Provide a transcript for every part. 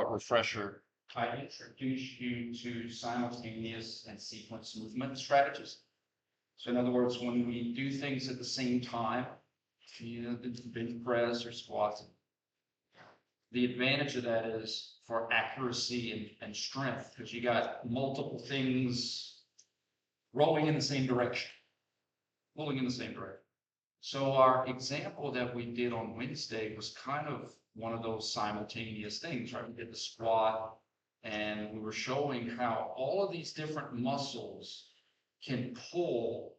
refresher, I introduced you to simultaneous and sequence movement strategies. So in other words, when we do things at the same time, the bench press or squats, the advantage of that is for accuracy and strength, because you got multiple things rolling in the same direction, pulling in the same direction. So our example that we did on Wednesday was kind of one of those simultaneous things, right? We did the squat and we were showing how all of these different muscles can pull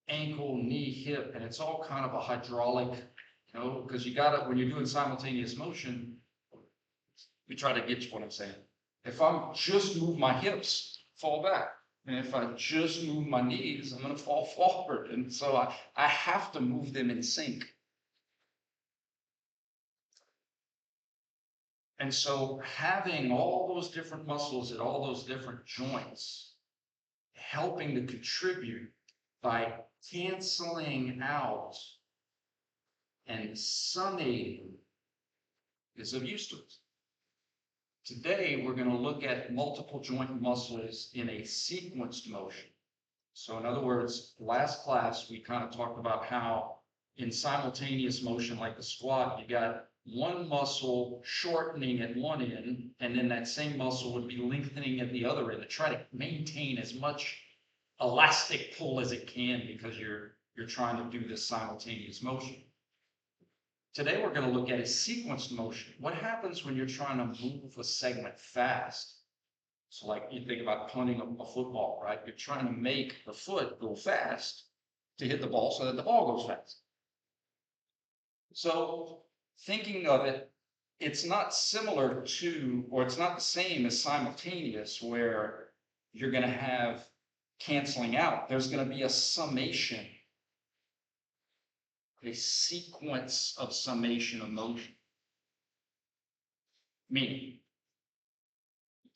ankle, knee, hip, and it's all kind of a hydraulic, because you got it when you're doing simultaneous motion. We try to get you what I'm saying. If I'm just move my hips, fall back. And if I just move my knees, I'm going to fall forward. And so I have to move them in sync. And so having all those different muscles at all those different joints, helping to contribute by canceling out and summating is of use to us. Today, we're going to look at multiple joint muscles in a sequenced motion. So in other words, last class, we kind of talked about how in simultaneous motion, like the squat, you got one muscle shortening at one end, and then that same muscle would be lengthening at the other end to try to maintain as much elastic pull as it can, because you're trying to do this simultaneous motion. Today, we're going to look at a sequenced motion. What happens when you're trying to move a segment fast? So like you think about punting a football, right? You're trying to make the foot go fast to hit the ball so that the ball goes fast. So thinking of it, it's not similar to, or it's not the same as simultaneous, where you're going to have canceling out. There's going to be a summation, a sequence of summation of motion. Meaning,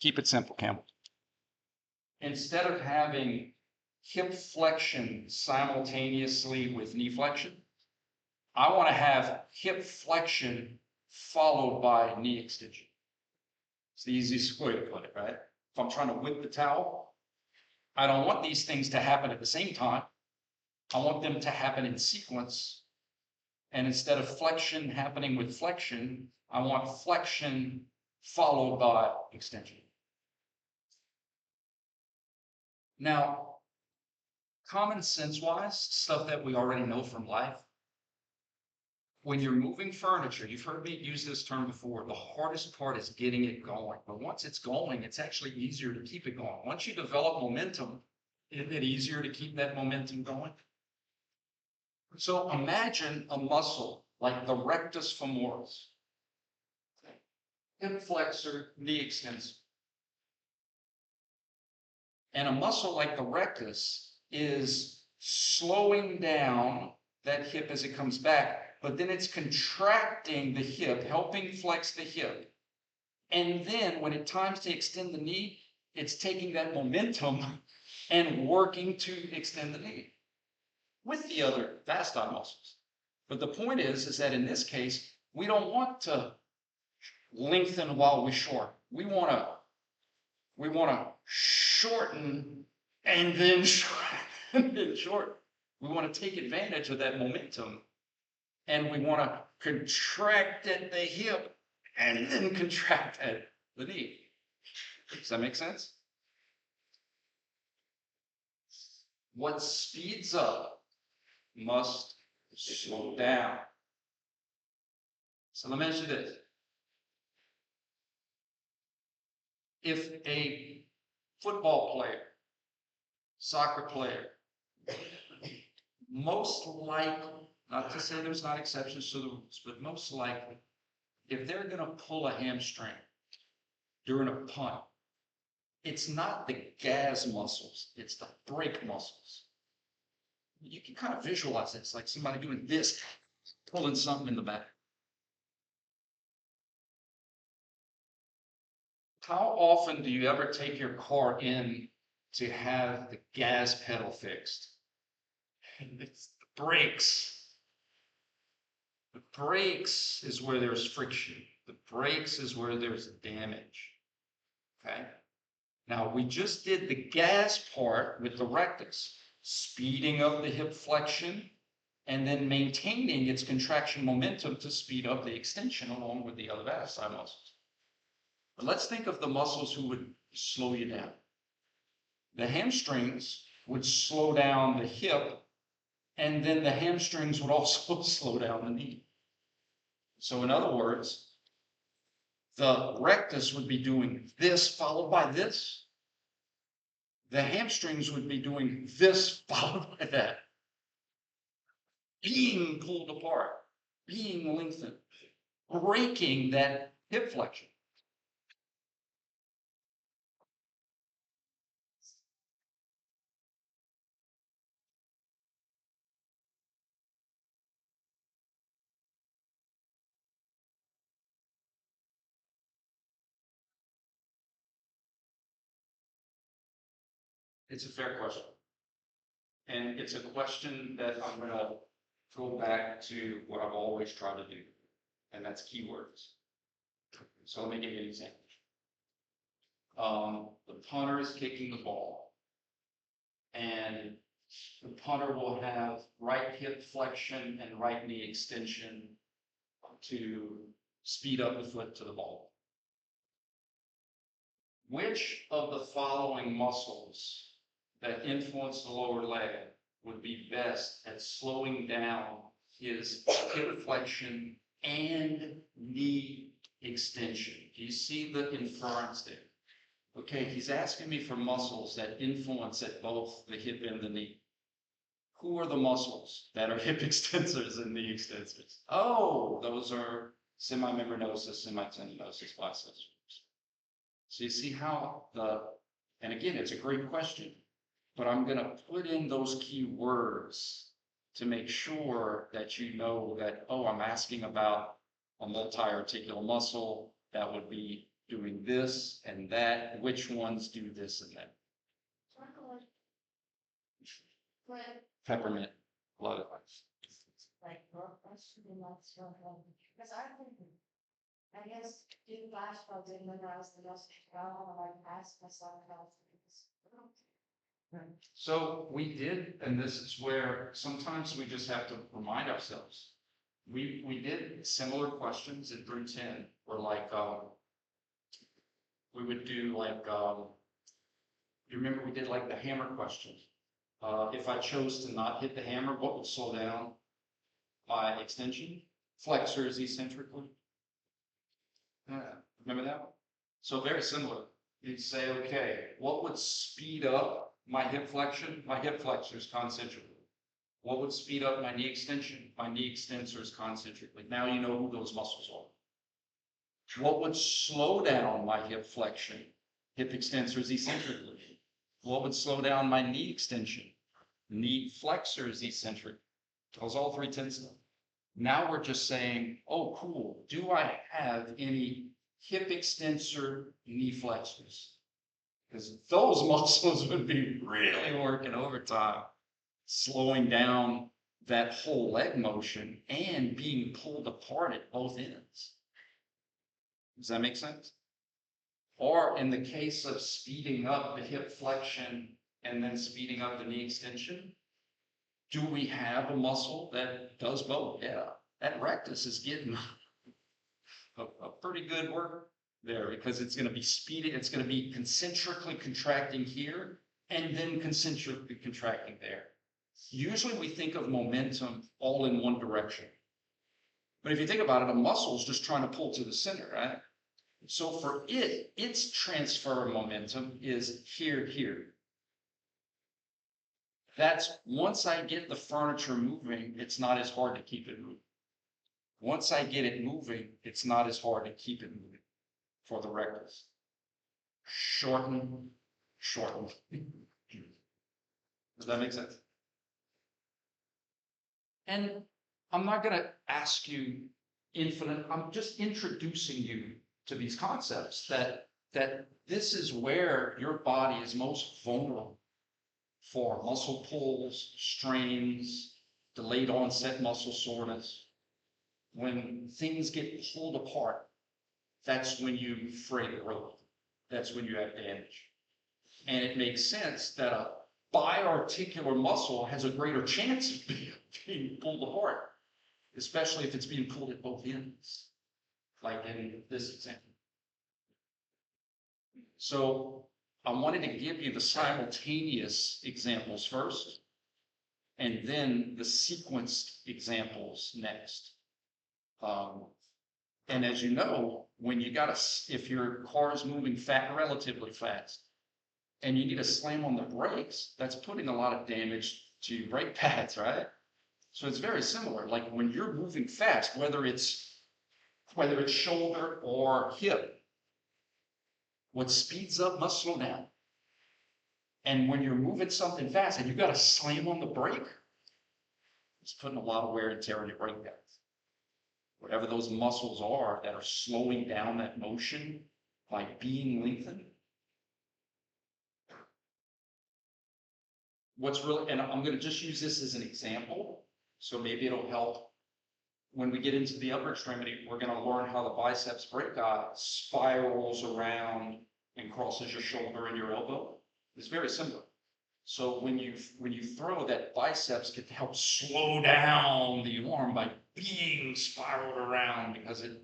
keep it simple, Campbell. Instead of having hip flexion simultaneously with knee flexion, I want to have hip flexion followed by knee extension. It's the easiest way to put it, right? If I'm trying to whip the towel, I don't want these things to happen at the same time. I want them to happen in sequence. And instead of flexion happening with flexion, I want flexion followed by extension. Now, common sense wise, stuff that we already know from life, when you're moving furniture, you've heard me use this term before, the hardest part is getting it going. But once it's going, it's actually easier to keep it going. Once you develop momentum, isn't it easier to keep that momentum going? So imagine a muscle like the rectus femoris, hip flexor, knee extensor. And a muscle like the rectus is slowing down that hip as it comes back, but then it's contracting the hip, helping flex the hip. And then when it's time to extend the knee, it's taking that momentum and working to extend the knee with the other vasti muscles. But the point is that in this case, we don't want to lengthen while we shorten. We want to shorten and then shorten. We want to take advantage of that momentum, and we want to contract at the hip and then contract at the knee. Does that make sense? What speeds up must slow down. So let me ask you this. If a football player, soccer player, most likely, not to say there's not exceptions to the rules, but most likely, if they're going to pull a hamstring during a punt, it's not the gas muscles, it's the brake muscles. You can kind of visualize this, like somebody doing this, pulling something in the back. How often do you ever take your car in to have the gas pedal fixed? And it's the brakes. The brakes is where there's friction. The brakes is where there's damage. Okay. Now we just did the gas part with the rectus, speeding up the hip flexion and then maintaining its contraction momentum to speed up the extension along with the other SI muscles. But let's think of the muscles who would slow you down. The hamstrings would slow down the hip, and then the hamstrings would also slow down the knee. So in other words, the rectus would be doing this followed by this. The hamstrings would be doing this followed by that. Being pulled apart, being lengthened, breaking that hip flexion. It's a fair question. And it's a question that I'm going to go back to what I've always tried to do, and that's keywords. So let me give you an example. The punter is kicking the ball, and the punter will have right hip flexion and right knee extension to speed up the foot to the ball. Which of the following muscles that influence the lower leg would be best at slowing down his hip flexion and knee extension? Do you see the inference there? Okay, he's asking me for muscles that influence at both the hip and the knee. Who are the muscles that are hip extensors and knee extensors? Oh, those are semimembranosus, semitendinosus, biceps. So you see how and again, it's a great question, but I'm going to put in those key words to make sure that you know that, oh, I'm asking about a multi-articular muscle that would be doing this and that. Which ones do this and that? Peppermint. Love it. Like your question, because I guess in basketball didn't memorize the most well, and I asked myself about things. So we did, and this is where sometimes we just have to remind ourselves. We did similar questions in Group 10, where like we would do like you remember we did like the hammer question. If I chose to not hit the hammer, what would slow down my extension? Flexors eccentrically. Remember that one? So very similar. You'd say, okay, what would speed up my hip flexion? My hip flexors concentrically. What would speed up my knee extension? My knee extensors concentrically. Now you know who those muscles are. What would slow down my hip flexion? Hip extensors eccentrically. What would slow down my knee extension? Knee flexors eccentric. Those all three tens of them. Now we're just saying, oh, cool. Do I have any hip extensor knee flexors? Because those muscles would be really working overtime, slowing down that whole leg motion and being pulled apart at both ends. Does that make sense? Or in the case of speeding up the hip flexion and then speeding up the knee extension, do we have a muscle that does both? Yeah, that rectus is getting a pretty good work there because it's going to be speeding, it's going to be concentrically contracting here and then concentrically contracting there. Usually we think of momentum all in one direction. But if you think about it, a muscle is just trying to pull to the center, right? So for its transfer of momentum is here, here. That's once I get the furniture moving, it's not as hard to keep it moving. Once I get it moving, it's not as hard to keep it moving for the rectus. Shorten, shorten. Does that make sense? And I'm not going to ask you infinite, I'm just introducing you to these concepts that this is where your body is most vulnerable for muscle pulls, strains, delayed onset muscle soreness. When things get pulled apart that's when you fray the rope. That's when you have damage. And it makes sense that a biarticular muscle has a greater chance of being pulled apart, especially if it's being pulled at both ends, like in this example. So I wanted to give you the simultaneous examples first, and then the sequenced examples next. And as you know, when you got if your car is moving relatively fast, and you need to slam on the brakes, that's putting a lot of damage to brake pads, right? So it's very similar. Like when you're moving fast, whether it's shoulder or hip, what speeds up must slow down. And when you're moving something fast and you got to slam on the brake, it's putting a lot of wear and tear on your brake pads. Whatever those muscles are that are slowing down that motion by being lengthened. What's really, and I'm going to just use this as an example, so maybe it'll help. When we get into the upper extremity, we're going to learn how the biceps brachii spirals around and crosses your shoulder and your elbow. It's very similar. So when you throw, that biceps can help slow down the arm by being spiraled around, because it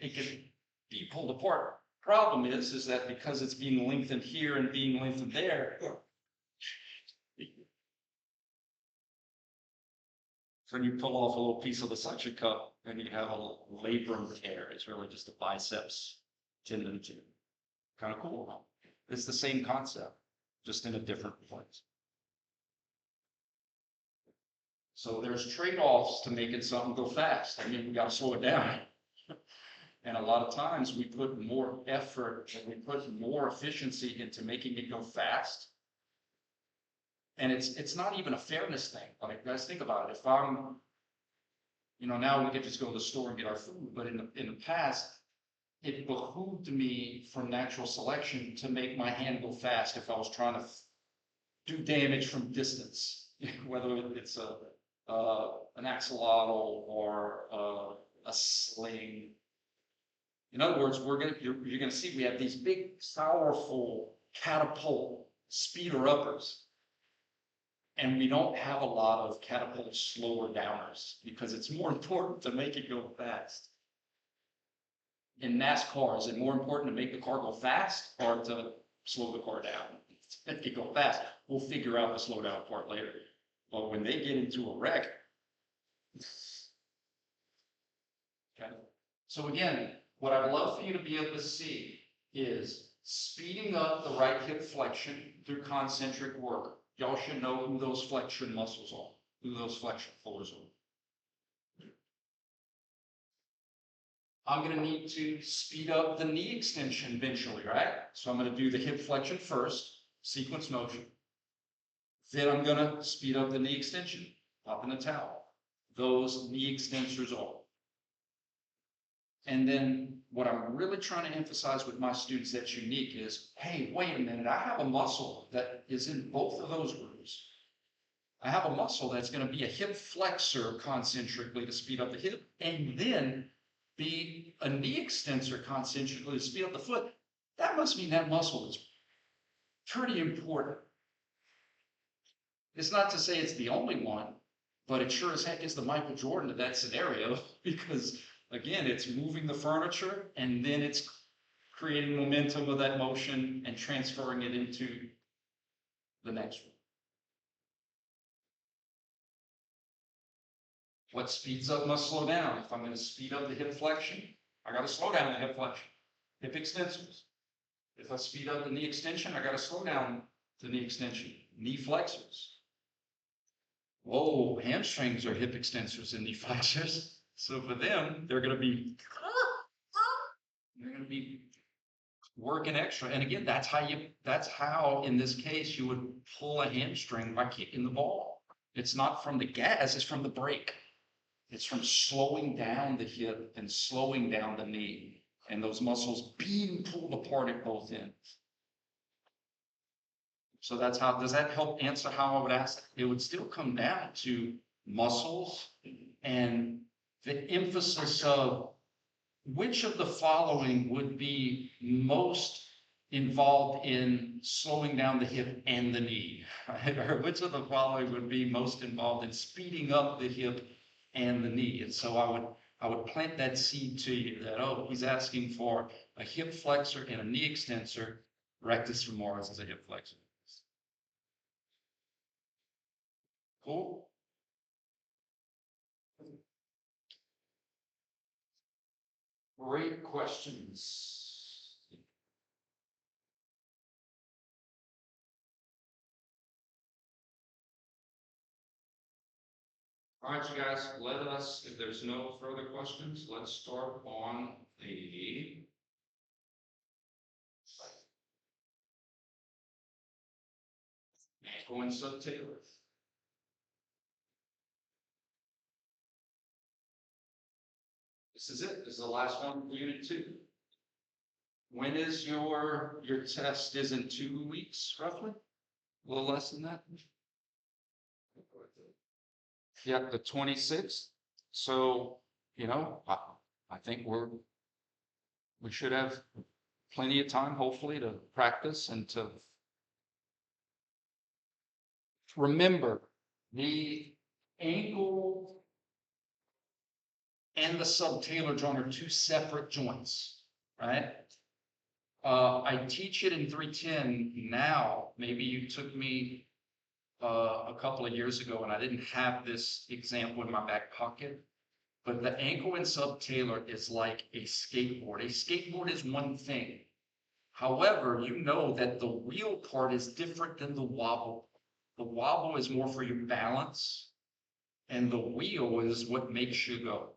can be pulled apart. Problem is that because it's being lengthened here and being lengthened there, so you pull off a little piece of the suction cup and you have a labrum tear. It's really just a biceps tendon tear. Kind of cool. It's the same concept, just in a different place. So there's trade-offs to making something go fast. I mean, we got to slow it down. And a lot of times we put more effort and we put more efficiency into making it go fast. And it's not even a fairness thing. Like, guys, think about it. If I'm, now we could just go to the store and get our food, but in the past, it behooved me from natural selection to make my hand go fast if I was trying to do damage from distance, whether it's an axolotl or a sling. In other words, you're gonna see we have these big, powerful catapult speeder uppers. And we don't have a lot of catapult slower downers because it's more important to make it go fast. In NASCAR, is it more important to make the car go fast or to slow the car down? To make it go fast, we'll figure out the slow down part later. But when they get into a wreck, okay. So again, what I'd love for you to be able to see is speeding up the right hip flexion through concentric work. Y'all should know who those flexion muscles are, who those flexion pullers are. I'm going to need to speed up the knee extension eventually, right? So I'm going to do the hip flexion first, sequence motion. Then I'm going to speed up the knee extension, pop in the towel. Those knee extensors are. And then what I'm really trying to emphasize with my students that's unique is, hey, wait a minute, I have a muscle that is in both of those groups. I have a muscle that's going to be a hip flexor concentrically to speed up the hip, and then be a knee extensor concentrically to speed up the foot. That must mean that muscle is pretty important. It's not to say it's the only one, but it sure as heck is the Michael Jordan of that scenario, because again, it's moving the furniture and then it's creating momentum of that motion and transferring it into the next one. What speeds up must slow down. If I'm going to speed up the hip flexion, I got to slow down the hip flexion. Hip extensors. If I speed up the knee extension, I got to slow down the knee extension. Knee flexors. Whoa, hamstrings are hip extensors and knee flexors. So for them, they're going to be working extra. And again, that's how in this case you would pull a hamstring by kicking the ball. It's not from the gas, it's from the brake. It's from slowing down the hip and slowing down the knee, and those muscles being pulled apart at both ends. So that's how, does that help answer how I would ask? It would still come down to muscles and the emphasis of which of the following would be most involved in slowing down the hip and the knee? Right? Or which of the following would be most involved in speeding up the hip and the knee? And so I would plant that seed to you that, oh, he's asking for a hip flexor and a knee extensor. Rectus femoris is a hip flexor. Cool. Great questions. All right, you guys, let us, if there's no further questions, let's start on the ankle and subtalar. This is it. This is the last one for Unit 2. When is your test? Is in 2 weeks, roughly? A little less than that? Yeah, the 26th. So, you know, I think we should have plenty of time, hopefully, to practice and to remember the ankle and the subtalar joint are two separate joints, right? I teach it in 310 now. Maybe you took me a couple of years ago and I didn't have this example in my back pocket, but the ankle and subtalar is like a skateboard. A skateboard is one thing. However, you know that the wheel part is different than the wobble. The wobble is more for your balance, and the wheel is what makes you go.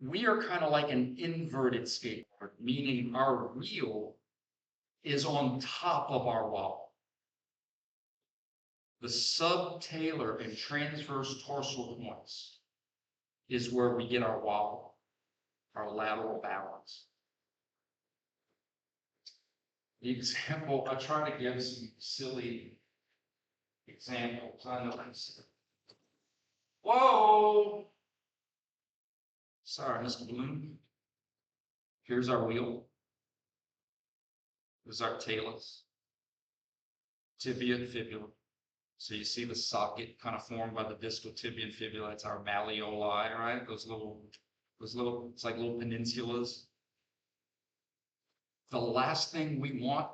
We are kind of like an inverted skateboard, meaning our wheel is on top of our wobble. The subtalar and transverse tarsal joints is where we get our wobble, our lateral balance. The example, I try to give some silly examples. I know that's. Whoa! Sorry, Mr. Bloom. Here's our wheel. This is our talus, tibia and fibula. So you see the socket kind of formed by the distal tibia and fibula. It's our malleoli, right? Those little, it's like little peninsulas. The last thing we want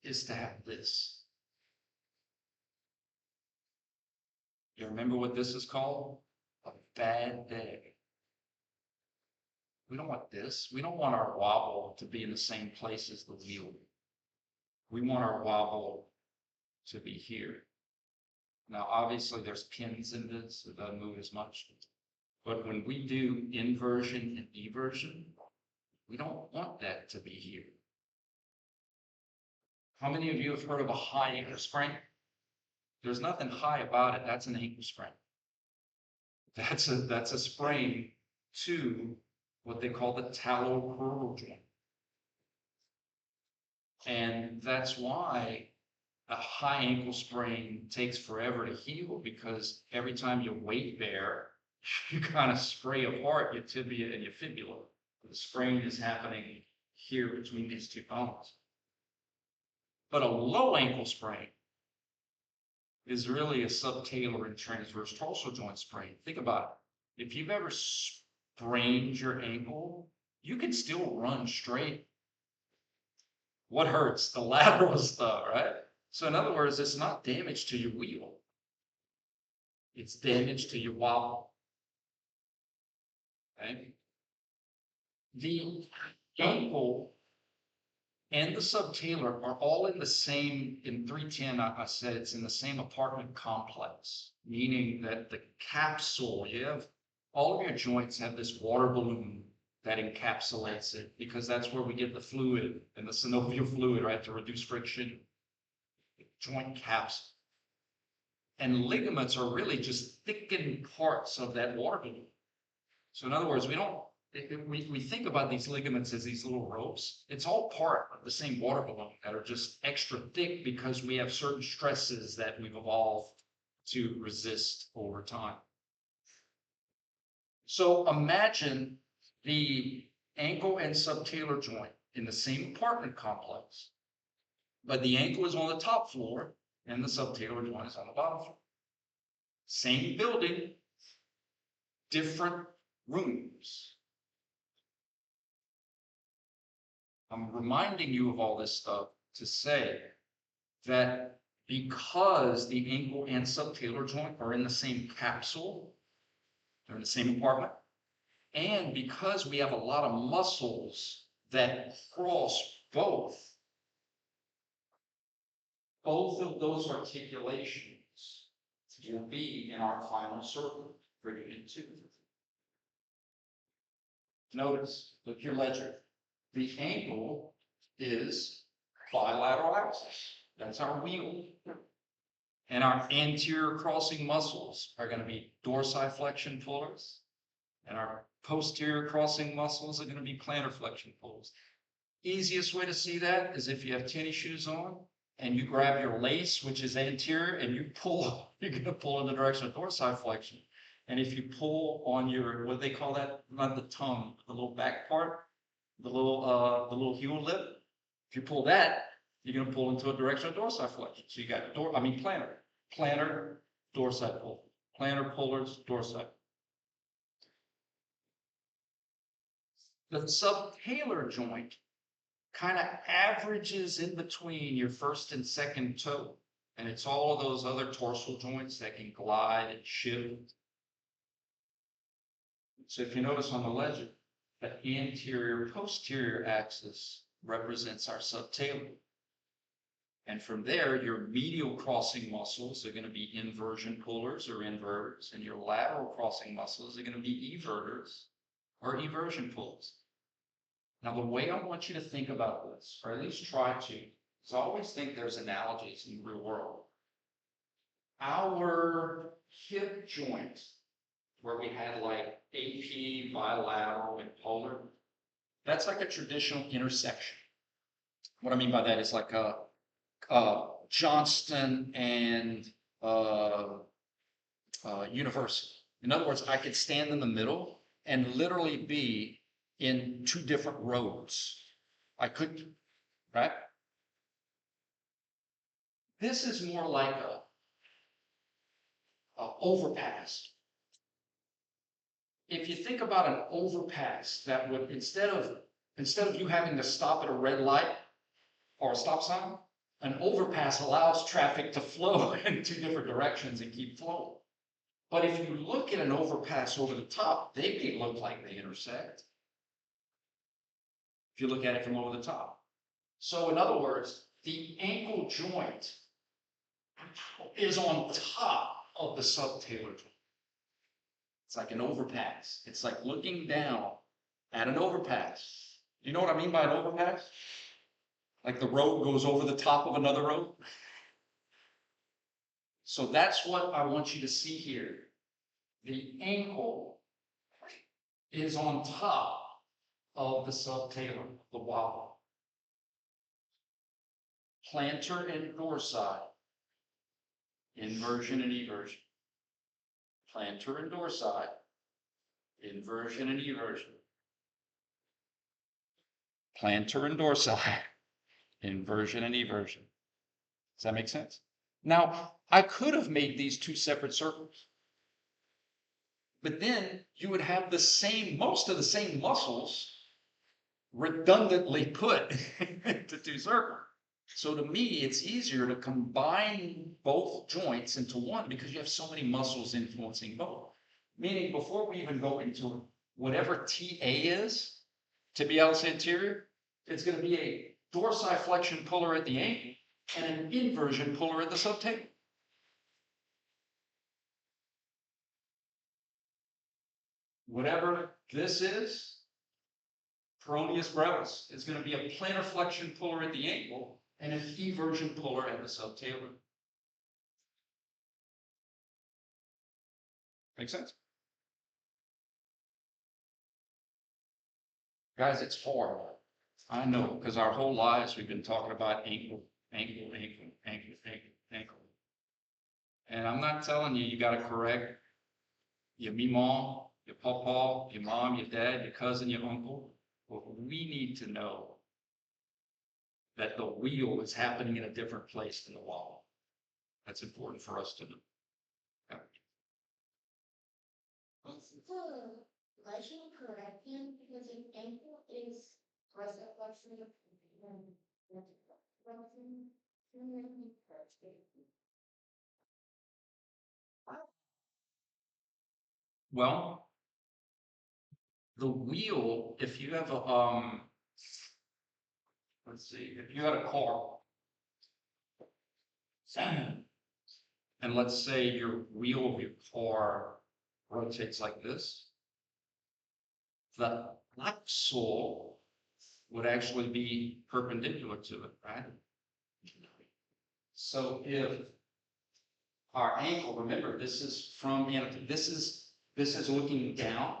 is to have this. You remember what this is called? A bad day. We don't want this. We don't want our wobble to be in the same place as the wheel. We want our wobble to be here. Now, obviously, there's pins in this, so it doesn't move as much. But when we do inversion and eversion, we don't want that to be here. How many of you have heard of a high ankle sprain? There's nothing high about it. That's an ankle sprain. That's a sprain to what they call the talocrural joint. And that's why a high ankle sprain takes forever to heal, because every time you weight bear, you kind of spray apart your tibia and your fibula. The sprain is happening here between these two bones. But a low ankle sprain is really a subtalar and transverse tarsal joint sprain. Think about it. If you've ever sprained your ankle, you can still run straight. What hurts? The lateral stuff, right? So in other words, it's not damage to your wheel. It's damage to your wobble. Okay? The ankle and the subtalar are all in the same, in 310, I said it's in the same apartment complex, meaning that the capsule, you have, all of your joints have this water balloon that encapsulates it, because that's where we get the fluid and the synovial fluid, right, to reduce friction. Joint caps. And ligaments are really just thickened parts of that water balloon. So in other words, we think about these ligaments as these little ropes. It's all part of the same water balloon that are just extra thick because we have certain stresses that we've evolved to resist over time. So imagine the ankle and subtalar joint in the same apartment complex, but the ankle is on the top floor and the subtalar joint is on the bottom floor. Same building, different rooms. I'm reminding you of all this stuff to say that because the ankle and subtalar joint are in the same capsule, they're in the same apartment, and because we have a lot of muscles that cross both of those articulations will be in our final circle for unit 2. Notice, look your ledger. The ankle is bilateral axis. That's our wheel. And our anterior crossing muscles are going to be dorsiflexion pullers. And our posterior crossing muscles are going to be plantar flexion pullers. Easiest way to see that is if you have tennis shoes on and you grab your lace, which is anterior, and you pull, you're going to pull in the direction of dorsiflexion. And if you pull on your, what do they call that? Not the tongue, the little back part, the little heel lip. If you pull that, you're going to pull into a direction of dorsiflexion. So you got plantar, dorsi pull, plantar pullers, dorsi. The subtalar joint kind of averages in between your first and second toe. And it's all of those other dorsal joints that can glide and shift. So if you notice on the ledger, the anterior posterior axis represents our subtalar. And from there, your medial crossing muscles are going to be inversion pullers or inverters, and your lateral crossing muscles are going to be everters or eversion pullers. Now, the way I want you to think about this, or at least try to, is I always think there's analogies in the real world. Our hip joint, where we had like AP, bilateral, and polar, that's like a traditional intersection. What I mean by that is like a Johnston and University. In other words, I could stand in the middle and literally be in two different roads. I could, right? This is more like a overpass. If you think about an overpass, that would instead of you having to stop at a red light or a stop sign, an overpass allows traffic to flow in two different directions and keep flowing. But if you look at an overpass over the top, they may look like they intersect. If you look at it from over the top. So in other words, the ankle joint is on top of the subtalar joint. It's like an overpass. It's like looking down at an overpass. You know what I mean by an overpass? Like the road goes over the top of another road. So that's what I want you to see here. The ankle is on top of the subtalar, the wobble. Plantar and dorsi, inversion and eversion. Plantar and dorsi, inversion and eversion. Plantar and dorsi, inversion and eversion. Does that make sense? Now, I could have made these two separate circles, but then you would have most of the same muscles redundantly put into two circles. So to me, it's easier to combine both joints into one because you have so many muscles influencing both. Meaning before we even go into whatever TA is, tibialis anterior, it's going to be a dorsiflexion puller at the ankle and an inversion puller at the subtalar. Whatever this is, peroneus brevis, is going to be a plantar flexion puller at the ankle and an eversion puller at the subtalar. Make sense? Guys, it's hard. I know, because our whole lives we've been talking about ankle. And I'm not telling you, you got to correct your mimon your papa, your mom, your dad, your cousin, your uncle. But we need to know that the wheel is happening in a different place than the wall. That's important for us to know. Yeah. What's the legend correcting because an ankle is resurrection of Well, the wheel, if you have a, let's see, if you had a car, and let's say your wheel of your car rotates like this, the axle would actually be perpendicular to it, right? So if our ankle, remember, this is from this is looking down.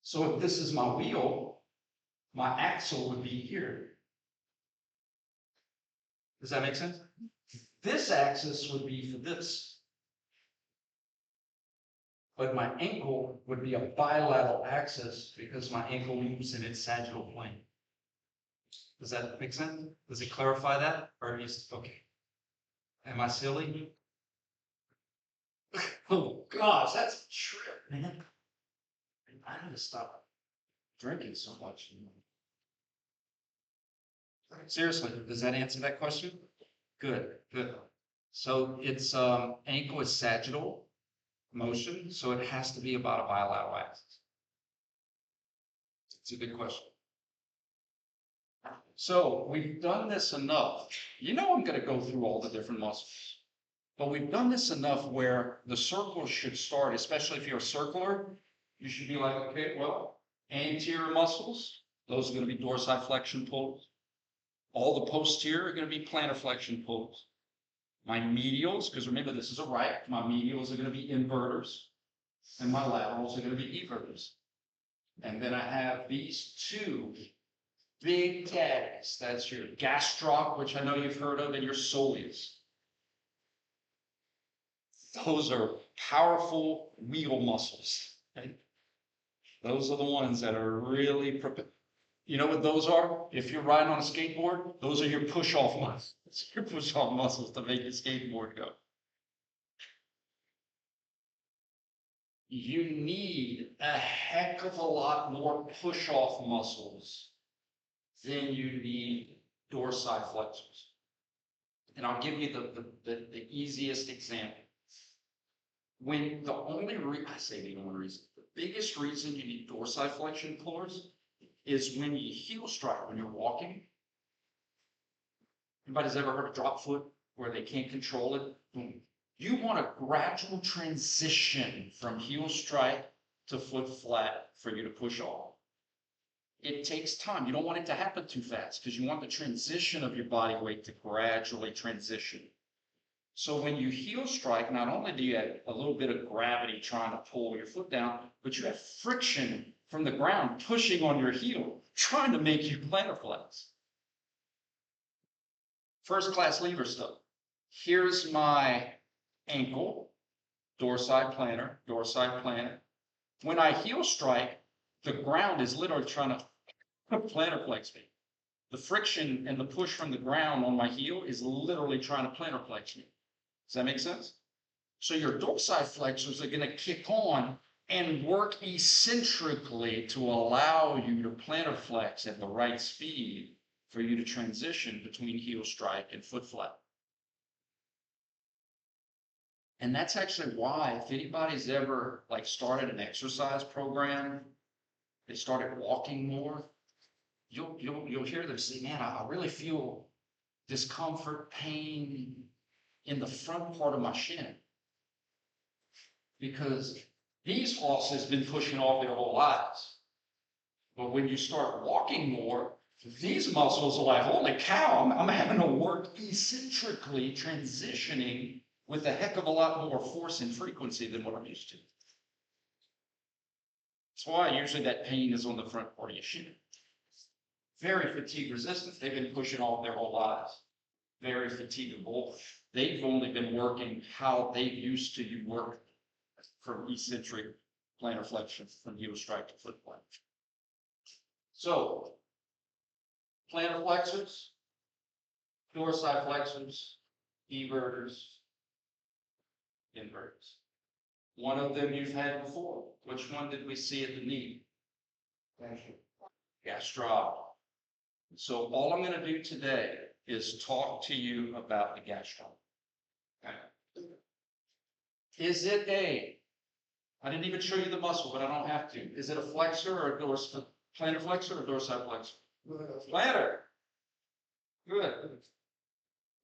So if this is my wheel, my axle would be here. Does that make sense? This axis would be for this. But my ankle would be a bilateral axis because my ankle moves in its sagittal plane. Does that make sense? Does it clarify that? Or is okay? Am I silly? Oh gosh, that's a trip, man. I need to stop drinking so much. Seriously, does that answer that question? Good, good. So it's ankle is sagittal motion, so it has to be about a bilateral axis. It's a good question. So we've done this enough. You know I'm going to go through all the different muscles, but we've done this enough where the circle should start, especially if you're a circler, you should be like, okay, well, anterior muscles, those are going to be dorsiflexion pulls. All the posterior are going to be plantar flexion pulls. My medials, because remember this is a right, my medials are going to be inverters, and my laterals are going to be everters. And then I have these two big daddies. That's your gastroc, which I know you've heard of, and your soleus. Those are powerful wheel muscles. Okay? Those are the ones that are really, you know what those are? If you're riding on a skateboard, those are your push-off muscles. Your push-off muscles to make your skateboard go. You need a heck of a lot more push-off muscles than you need dorsiflexors. And I'll give you the easiest example. When the only reason, I say the only reason, the biggest reason you need dorsiflexion pulls is when you heel strike, when you're walking. Anybody's ever heard of drop foot where they can't control it? Boom. You want a gradual transition from heel strike to foot flat for you to push off. It takes time. You don't want it to happen too fast because you want the transition of your body weight to gradually transition. So when you heel strike, not only do you have a little bit of gravity trying to pull your foot down, but you have friction from the ground pushing on your heel, trying to make you plantar flex. First class lever stuff. Here's my ankle, dorsiplantar, dorsiplantar. When I heel strike, the ground is literally trying to plantar flex me. The friction and the push from the ground on my heel is literally trying to plantar flex me. Does that make sense? So your dorsiflexors are going to kick on and work eccentrically to allow you to plantar flex at the right speed for you to transition between heel strike and foot flat. And that's actually why, if anybody's ever like started an exercise program, they started walking more, you'll hear them say, man, I really feel discomfort, pain in the front part of my shin. Because these horses have been pushing off their whole lives. But when you start walking more, these muscles are like, holy cow, I'm having to work eccentrically, transitioning with a heck of a lot more force and frequency than what I'm used to. That's why usually that pain is on the front part of your shin. Very fatigue resistant. They've been pushing off their whole lives. Very fatigable. they've only been working how they used to work from eccentric plantar flexion from heel strike to foot plank. So, plantar flexors, dorsiflexors, everters, inverters. One of them you've had before. Which one did we see at the knee? Gastroc. So all I'm going to do today is talk to you about the gastroc. Okay. Is it I didn't even show you the muscle, but I don't have to. Is it a flexor or a plantar flexor or dorsiflexor? Plantar. Good.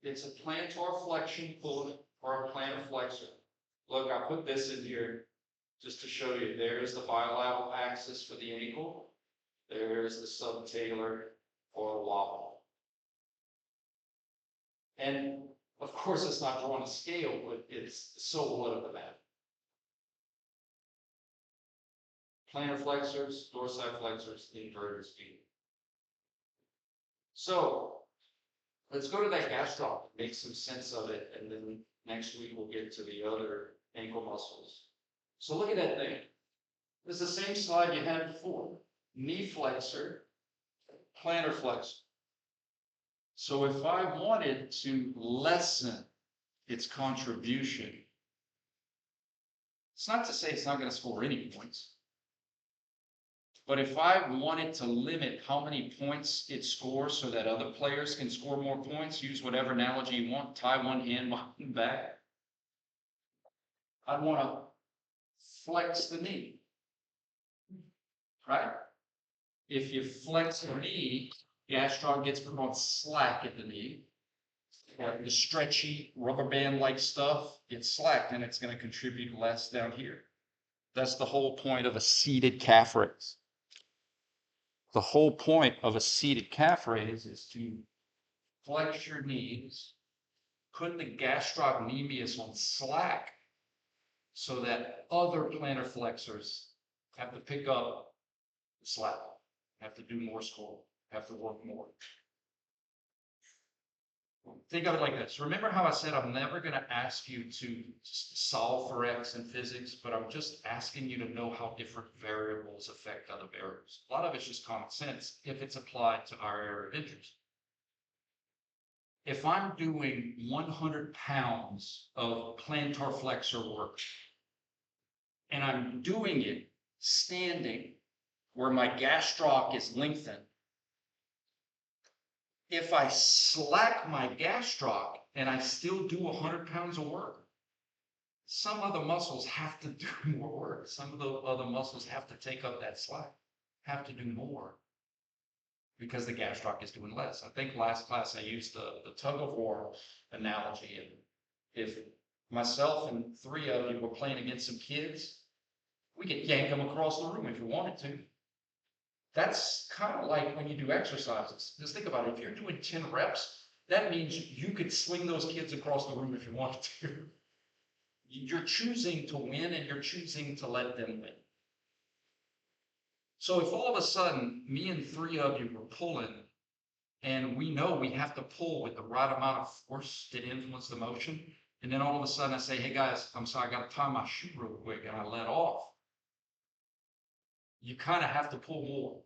It's a plantar flexion pull or a plantar flexor. Look, I put this in here just to show you. There's the bilateral axis for the ankle. There's the subtalar or wobble. And of course, it's not drawn a scale, but it's the so what of the matter. Plantar flexors, dorsiflexors, inverters, So let's go to that gastroc, make some sense of it, and then next week we'll get to the other ankle muscles. So look at that thing. This is the same slide you had before. Knee flexor, plantar flexor. So if I wanted to lessen its contribution, it's not to say it's not going to score any points. But if I wanted to limit how many points it scores so that other players can score more points, use whatever analogy you want, tie one hand behind the back, I'd want to flex the knee, right? If you flex the knee, gastroc gets put on slack at the knee. The stretchy rubber band like stuff gets slacked and it's going to contribute less down here. That's the whole point of a seated calf raise. The whole point of a seated calf raise is to flex your knees, put the gastrocnemius on slack so that other plantar flexors have to pick up the slack, have to do more score, have to work more. Think of it like this. Remember how I said I'm never going to ask you to solve for X in physics, but I'm just asking you to know how different variables affect other variables. A lot of it's just common sense if it's applied to our area of interest. If I'm doing 100 pounds of plantar flexor work, and I'm doing it standing where my gastroc is lengthened, if I slack my gastroc and I still do 100 pounds of work, some other muscles have to do more work. Some of the other muscles have to take up that slack, have to do more because the gastroc is doing less. I think last class I used the tug of war analogy. And if myself and 3 of you were playing against some kids, we could yank them across the room if you wanted to. That's kind of like when you do exercises. Just think about it. If you're doing 10 reps, that means you could sling those kids across the room if you wanted to. You're choosing to win and you're choosing to let them win. So if all of a sudden me and 3 of you were pulling and we know we have to pull with the right amount of force to influence the motion, and then all of a sudden I say, hey guys, I'm sorry, I got to tie my shoe real quick, and I let off. You kind of have to pull more.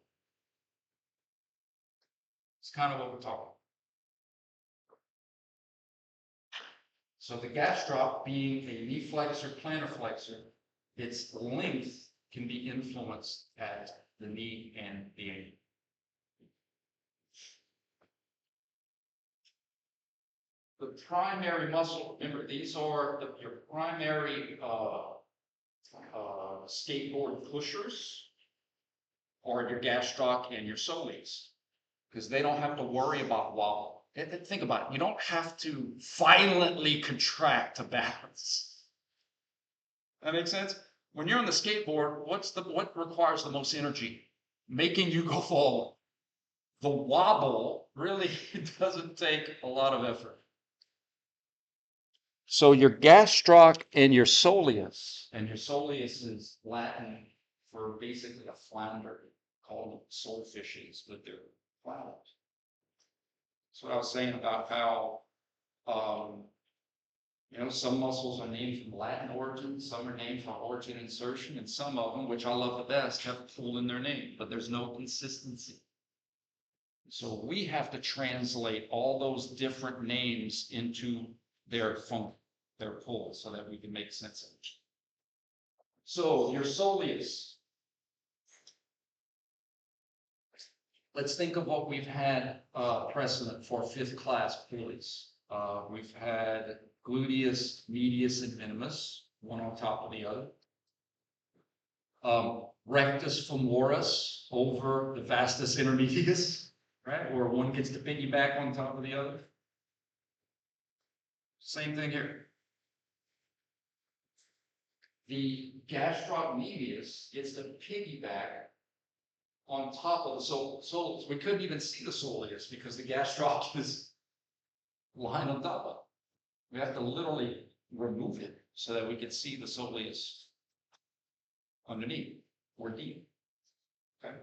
It's kind of what we're talking about. So the gastroc being a knee flexor, plantar flexor, its length can be influenced at the knee and the ankle. The primary muscle, remember these are your primary skateboard pushers, or your gastroc and your soleus, because they don't have to worry about wobble. Think about it. You don't have to violently contract to balance. That makes sense? When you're on the skateboard, what requires the most energy? Making you go forward. The wobble really doesn't take a lot of effort. So your gastroc and your soleus is Latin for basically a flounder, called soulfishes, but they're flounders. That's what I was saying about how You know, some muscles are named from Latin origin, some are named from origin insertion, and some of them, which I love the best, have pull in their name, but there's no consistency. So we have to translate all those different names into their function, their pull, so that we can make sense of it. So your soleus. Let's think of what we've had precedent for fifth class pulleys. We've had gluteus, medius, and minimus, one on top of the other. Rectus femoris over the vastus intermedius, right? Where one gets to piggyback on top of the other. Same thing here. The gastrocnemius gets to piggyback on top of the soleus. We couldn't even see the soleus because the gastroc is lying on top of it. We have to literally remove it so that we can see the soleus underneath or deep. Okay.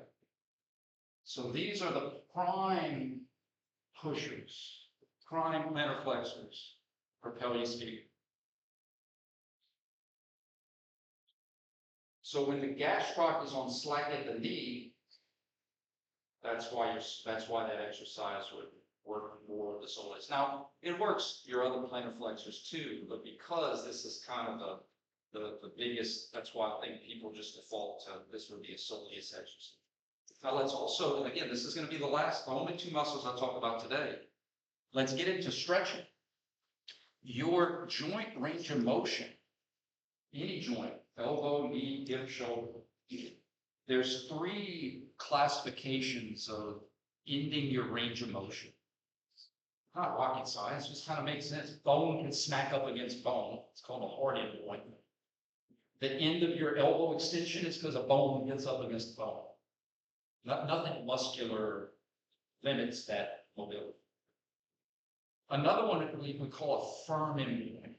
So these are the prime pushers, prime plantar flexors, propelleus feet. So when the gastroc is on slack at the knee, that's why that exercise would work more the soleus. Now it works your other plantar flexors too, but because this is kind of the biggest, that's why I think people just default to this would be a soleus exercise. Now let's also, and again, this is going to be the only two muscles I talk about today. Let's get into stretching. Your joint range of motion, any joint, elbow, knee, hip, shoulder, there's three classifications of ending your range of motion. Not rocket science, just kind of makes sense. Bone can smack up against bone. It's called a hard end point. The end of your elbow extension is because a bone gets up against the bone. Nothing muscular limits that mobility. Another one we call a firm end point,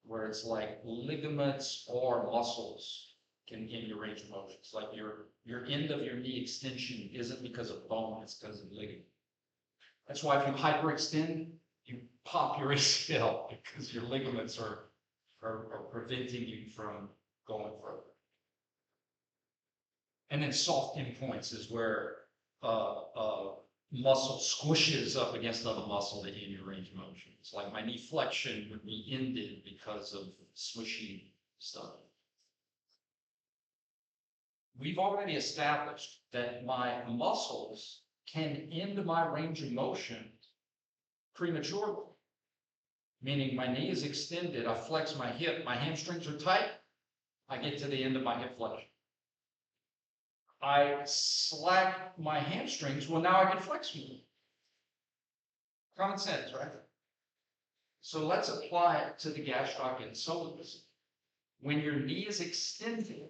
where it's like ligaments or muscles can end your range of motion. It's like your end of your knee extension isn't because of bone, it's because of ligament. That's why if you hyperextend, you pop your ACL because your ligaments are preventing you from going further. And then soft endpoints is where muscle squishes up against other muscle to end your range of motion. It's like my knee flexion would be ended because of swishy stuff. We've already established that my muscles can end my range of motion prematurely. Meaning my knee is extended, I flex my hip, my hamstrings are tight, I get to the end of my hip flexion. I slack my hamstrings, well now I can flex more. Common sense, right? So let's apply it to the gastroc and soleus. When your knee is extended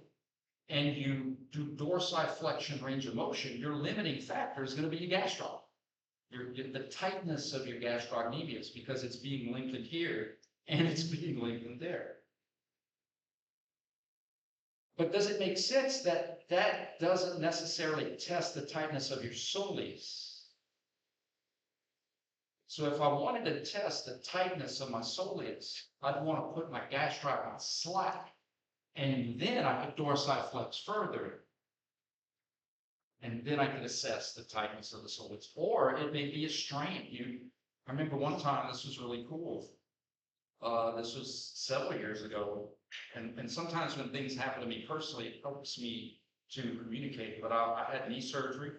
and you do dorsiflexion range of motion, your limiting factor is going to be your gastroc. The tightness of your gastrocnemius, because it's being lengthened here and it's being lengthened there. But does it make sense that that doesn't necessarily test the tightness of your soleus? So if I wanted to test the tightness of my soleus, I'd want to put my gastroc on slack, and then I could dorsiflex further, and then I could assess the tightness of the soleus. Or it may be a strain. I remember one time, this was really cool. This was several years ago, and sometimes when things happen to me personally, it helps me to communicate. But I had knee surgery,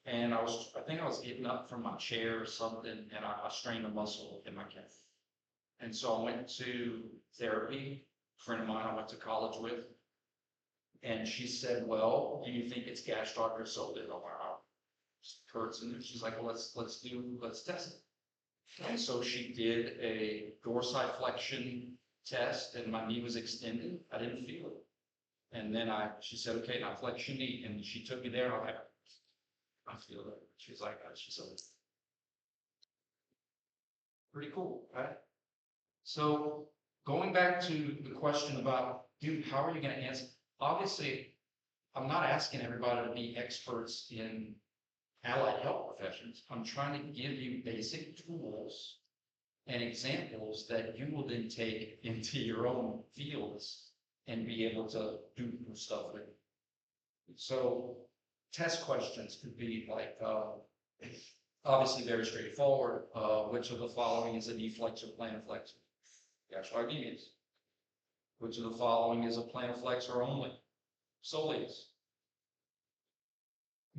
and I think I was getting up from my chair or something, and I strained a muscle in my calf. And so I went to therapy. A friend of mine I went to college with, and she said, "Well, do you think it's gastroc or soleus?" Oh wow, it hurts, and she's like, "Well, let's test it." And so she did a dorsiflexion test, and my knee was extended. I didn't feel it. And then she said, "Okay, now flex your knee." And she took me there, and I was like, "I feel it." She's like, she said, pretty cool, right? So going back to the question about, dude, how are you going to answer? Obviously, I'm not asking everybody to be experts in allied health professions. I'm trying to give you basic tools and examples that you will then take into your own fields and be able to do stuff with. So test questions could be like, obviously very straightforward. Which of the following is a knee flexor, plantar flexor? Gastrocnemius. Which of the following is a plantar flexor only? Soleus.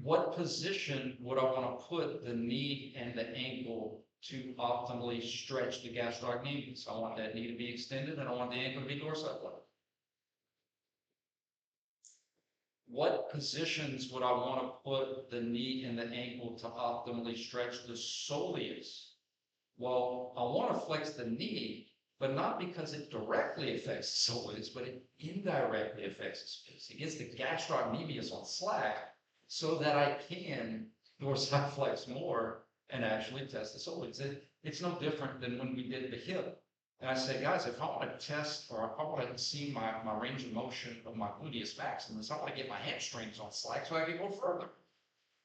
What position would I want to put the knee and the ankle to optimally stretch the gastrocnemius? I want that knee to be extended and I want the ankle to be dorsiflexion. What positions would I want to put the knee and the ankle to optimally stretch the soleus? Well, I want to flex the knee, but not because it directly affects the soleus, but it indirectly affects the space. It gets the gastrocnemius on slack so that I can dorsiflex more and actually test the soleus. It's no different than when we did the hip. And I said, guys, if I want to test or if I want to see my range of motion of my gluteus maximus, I want to get my hamstrings on slack so I can go further.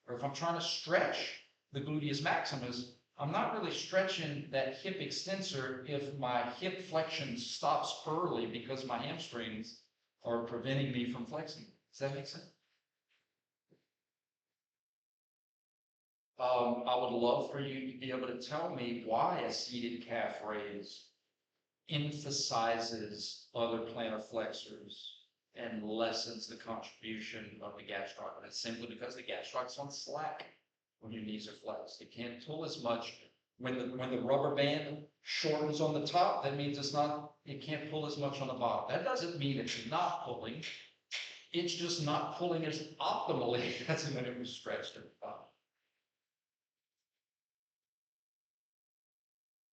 Or if I'm trying to stretch the gluteus maximus, I'm not really stretching that hip extensor if my hip flexion stops early because my hamstrings are preventing me from flexing. Does that make sense? I would love for you to be able to tell me why a seated calf raise emphasizes other plantar flexors and lessens the contribution of the gastroc. And it's simply because the gastroc's on slack when your knees are flexed. It can't pull as much. When the rubber band shortens on the top, that means it can't pull as much on the bottom. That doesn't mean it's not pulling. It's just not pulling as optimally as when it was stretched at the bottom.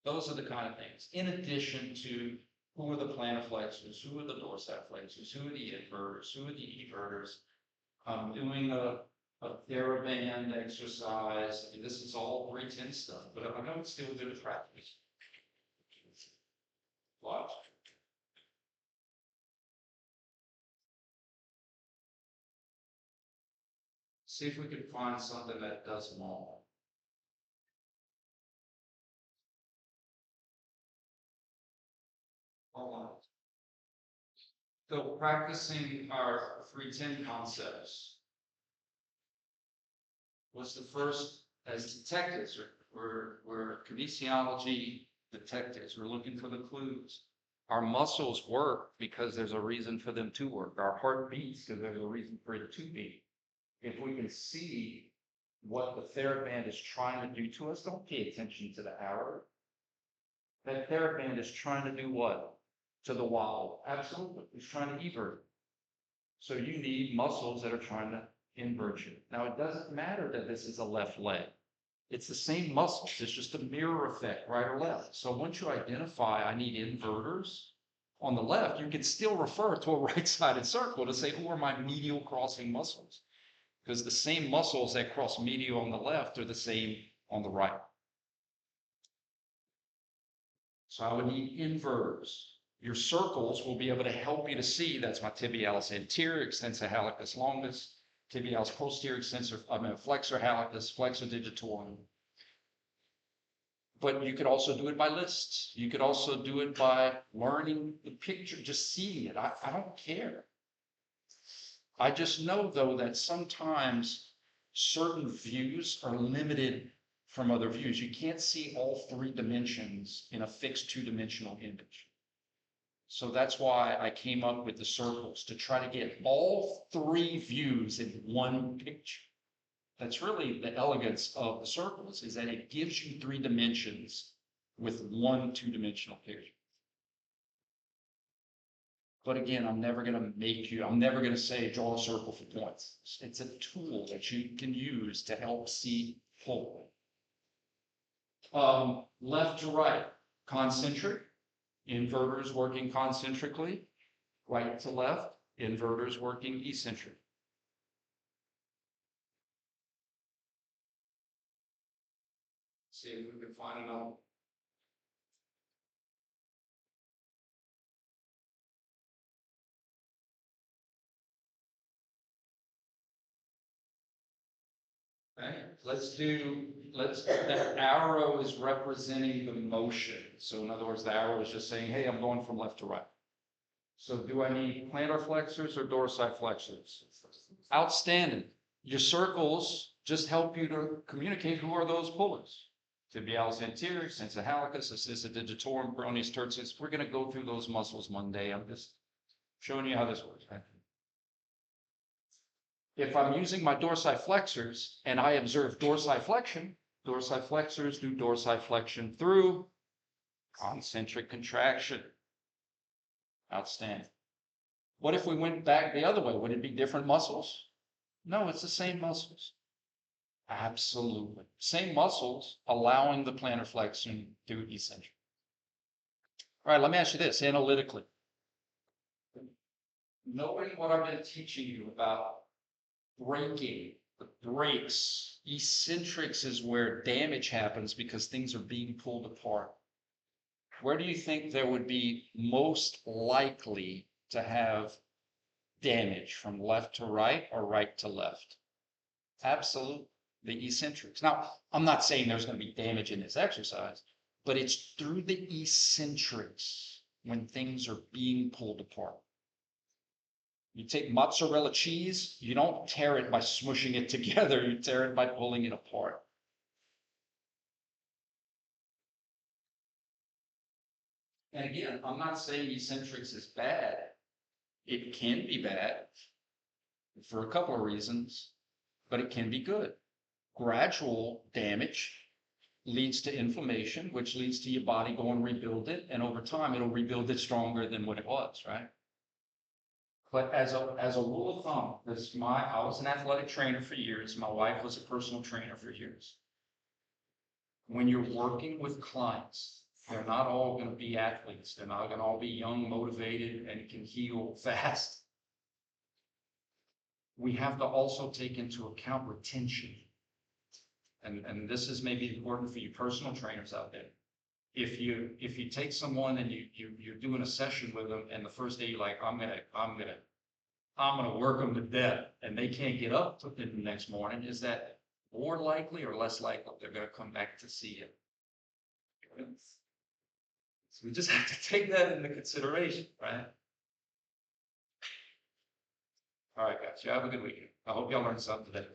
Those are the kind of things, in addition to who are the plantar flexors, who are the dorsiflexors, who are the inverters, who are the everters. I'm doing a TheraBand exercise. I mean, this is all 310 stuff, but I know it's still good at practice. Watch. See if we can find something that does them all. Hold on. So practicing our 310 concepts was the first as detectives. We're kinesiology detectives. We're looking for the clues. Our muscles work because there's a reason for them to work. Our heart beats because there's a reason for it to beat. If we can see what the TheraBand is trying to do to us, don't pay attention to the arrow. That TheraBand is trying to do what? To the wobble. Absolutely. It's trying to evert. So you need muscles that are trying to invert you. Now, it doesn't matter that this is a left leg. It's the same muscles. It's just a mirror effect, right or left. So once you identify I need inverters on the left, you can still refer to a right-sided circle to say, who are my medial crossing muscles? Because the same muscles that cross medial on the left are the same on the right. So I would need inverters. Your circles will be able to help you to see that's my tibialis anterior, extensor hallucis longus, tibialis posterior, flexor hallucis, flexor digitorum. But you could also do it by lists. You could also do it by learning the picture, just seeing it. I don't care. I just know, though, that sometimes certain views are limited from other views. You can't see all 3 dimensions in a fixed 2-dimensional image. So that's why I came up with the circles, to try to get all 3 views in one picture. That's really the elegance of the circles, is that it gives you 3 dimensions with one 2-dimensional picture. But again, I'm never going to say draw a circle for points. It's a tool that you can use to help see whole. Left to right, concentric, inverters working concentrically. Right to left, inverters working eccentric. See if we can find another. Okay, let's do the arrow is representing the motion. So in other words, the arrow is just saying, hey, I'm going from left to right. So do I need plantar flexors or dorsiflexors? Outstanding. Your circles just help you to communicate who are those pullers. Tibialis anterior, sensa hallucis, assista digitorum, peroneus tertius. We're going to go through those muscles one day. I'm just showing you how this works. Right? If I'm using my dorsiflexors and I observe dorsiflexion, dorsiflexors do dorsiflexion through concentric contraction. Outstanding. What if we went back the other way? Would it be different muscles? No, it's the same muscles. Absolutely. Same muscles allowing the plantar flexion to eccentric. All right, let me ask you this analytically. Knowing what I've been teaching you about breaking, the breaks, eccentrics is where damage happens because things are being pulled apart. Where do you think there would be most likely to have damage, from left to right or right to left? Absolutely, the eccentrics. Now, I'm not saying there's going to be damage in this exercise, but it's through the eccentrics when things are being pulled apart. You take mozzarella cheese, you don't tear it by smushing it together, you tear it by pulling it apart. And again, I'm not saying eccentrics is bad. It can be bad for a couple of reasons, but it can be good. Gradual damage leads to inflammation, which leads to your body going and rebuild it. And over time, it'll rebuild it stronger than what it was, right? But as a rule of thumb, I was an athletic trainer for years. My wife was a personal trainer for years. When you're working with clients, they're not all going to be athletes. They're not going to all be young, motivated, and can heal fast. We have to also take into account retention. And this is maybe important for you personal trainers out there. If you take someone and you're doing a session with them, and the first day you're like, I'm gonna work them to death, and they can't get up the next morning, is that more likely or less likely they're gonna come back to see you? So we just have to take that into consideration, right? All right, guys, you have a good weekend. I hope y'all learned something today.